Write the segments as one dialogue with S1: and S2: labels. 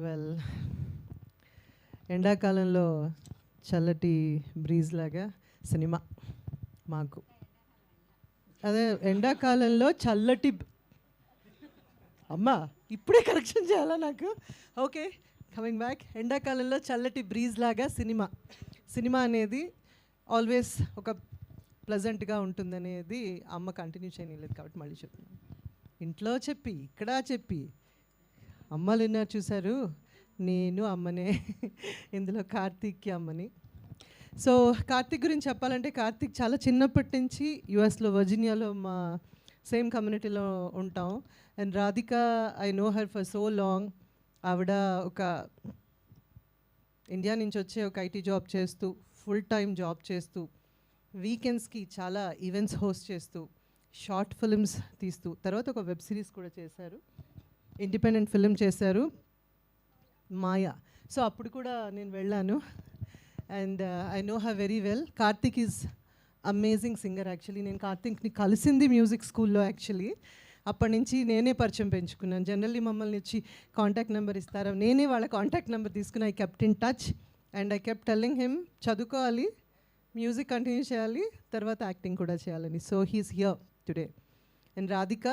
S1: Well, ఎండాకాలంలో చల్లటి breeze లాగా సినిమా మాకు. అదే ఎండాకాలంలో చల్లటి అమ్మా ఇప్పుడే కరెక్షన్ చేయాలా నాకు? Okay, coming back. ఎండాకాలంలో చల్లటి బ్రీజ్ లాగా సినిమా అనేది ఆల్వేస్ ఒక ప్లజెంట్గా ఉంటుందనేది అమ్మ కంటిన్యూ చేయలేదు కాబట్టి మళ్ళీ చెప్తున్నాను. ఇంట్లో చెప్పి ఇక్కడ చెప్పి అమ్మలు విన్నారు చూశారు, నేను అమ్మనే. ఇందులో కార్తీక్కి అమ్మని. సో కార్తీక్ గురించి చెప్పాలంటే, కార్తీక్ చాలా చిన్నప్పటి నుంచి యుఎస్లో వర్జీనియాలో మా సేమ్ కమ్యూనిటీలో ఉంటాం. And Radhika, I know her for so long. ఆవిడ ఒక ఇండియా నుంచి వచ్చే ఒక ఐటీ జాబ్ చేస్తూ, ఫుల్ టైం జాబ్ చేస్తూ, వీకెండ్స్కి చాలా ఈవెంట్స్ హోస్ట్ చేస్తూ, షార్ట్ ఫిల్మ్స్ తీస్తూ, తర్వాత ఒక వెబ్ సిరీస్ కూడా చేశారు, ఇండిపెండెంట్ ఫిల్మ్ చేశారు, మాయా. సో అప్పుడు కూడా నేను వెళ్ళాను. And I know her very well. Karthik is amazing singer. Actually నేను కార్తీక్ని కలిసింది మ్యూజిక్ స్కూల్లో. యాక్చువల్లీ అప్పటి నుంచి నేనే పరిచయం పెంచుకున్నాను. జనరల్లీ మమ్మల్ని వచ్చి కాంటాక్ట్ నెంబర్ ఇస్తారా, నేనే వాళ్ళ కాంటాక్ట్ నెంబర్ తీసుకుని I kept in touch and I kept telling him చదువుకోవాలి, మ్యూజిక్ కంటిన్యూ చేయాలి, తర్వాత యాక్టింగ్ కూడా చేయాలని. So he's here today. And Radhika,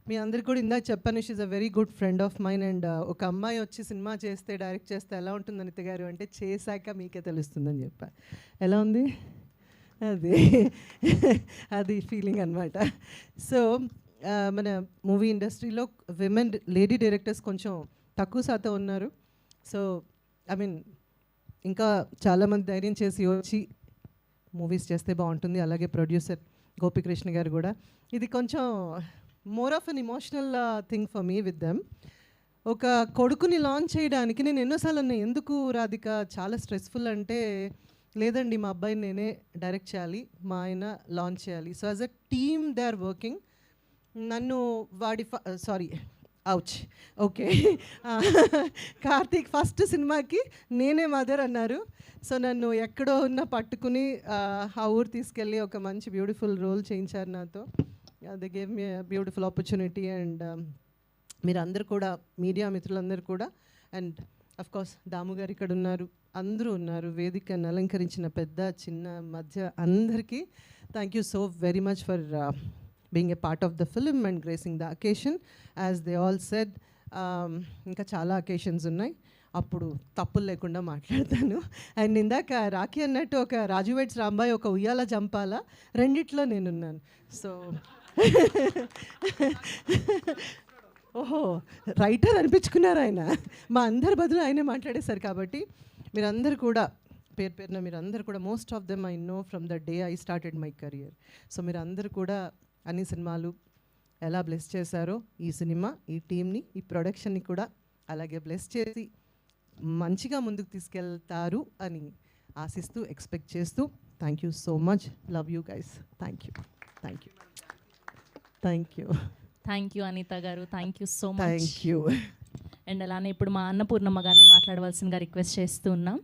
S1: మీ అందరికి కూడా ఇందాక చెప్పాను, she's a very good friend of mine. And ఒక అమ్మాయి వచ్చి సినిమా చేస్తే, డైరెక్ట్ చేస్తే ఎలా ఉంటుంది అనిత గారు అంటే, చేశాక మీకే తెలుస్తుందని చెప్పా. ఎలా ఉంది అది ఫీలింగ్ అనమాట. సో మన మూవీ ఇండస్ట్రీలో విమెన్ లేడీ డైరెక్టర్స్ కొంచెం తక్కువ శాతం ఉన్నారు. సో ఐ మీన్ ఇంకా చాలామంది ధైర్యం చేసి వచ్చి మూవీస్ చేస్తే బాగుంటుంది. అలాగే ప్రొడ్యూసర్ గోపికృష్ణ గారు కూడా. ఇది కొంచెం more of an emotional thing for me with them. ఒక కొడుకుని లాంచ్ చేయడానికి నేను ఎన్నోసార్లు అన్నా, ఎందుకు రాధిక చాలా స్ట్రెస్ఫుల్ అంటే, లేదండి మా అబ్బాయిని నేనే డైరెక్ట్ చేయాలి, మా ఆయన లాంచ్ చేయాలి. So as a team they are working. నన్ను వాడి ఓకే కార్తీక్ ఫస్ట్ సినిమాకి నేనే మదర్ అన్నారు. సో నన్ను ఎక్కడో ఉన్న పట్టుకుని ఆ ఊరు తీసుకెళ్ళి ఒక మంచి బ్యూటిఫుల్ రోల్ చేయించారు నాతో. They gave me beautiful opportunity. And మీరందరూ కూడా, మీడియా మిత్రులందరూ కూడా, అండ్ అఫ్ కోర్స్ దాము గారు ఇక్కడ ఉన్నారు, అందరూ ఉన్నారు, వేదికను అలంకరించిన పెద్ద చిన్న మధ్య అందరికీ thank you so very much for being a part of the film and gracing the occasion. As they all said, ఇంకా చాలా అకేషన్స్ ఉన్నాయి, అప్పుడు తప్పులు లేకుండా మాట్లాడతాను. అండ్ ఇందాక రాఖీ అన్నట్టు ఒక రాజు వెడ్స్ రాంబాయ్, ఒక ఉయ్యాల జంపాల, రెండిట్లో నేనున్నాను. సో ఓహో రైటర్ అనిపించుకున్నారు ఆయన. మా అందరి బదులు ఆయనే మాట్లాడేశారు. కాబట్టి మీరందరూ కూడా పేరు పేరున మీరందరూ కూడా, most of them I know from the day I started my career. So మీరందరూ కూడా అన్ని సినిమాలు ఎలా బ్లెస్ చేశారో, ఈ సినిమా, ఈ టీమ్ని, ఈ ప్రొడక్షన్ని కూడా అలాగే బ్లెస్ చేసి మంచిగా ముందుకు తీసుకెళ్తారు అని ఆశిస్తూ, ఎక్స్పెక్ట్ చేస్తూ, thank you so much. Love you guys. Thank you, thank you, thank you,
S2: thank you Anitha garu. Thank you so much.
S1: Thank you.
S2: And అలానే ఇప్పుడు మా అన్నపూర్ణమ్మ గారిని మాట్లాడవలసిందిగా రిక్వెస్ట్ చేస్తూ ఉన్నాం.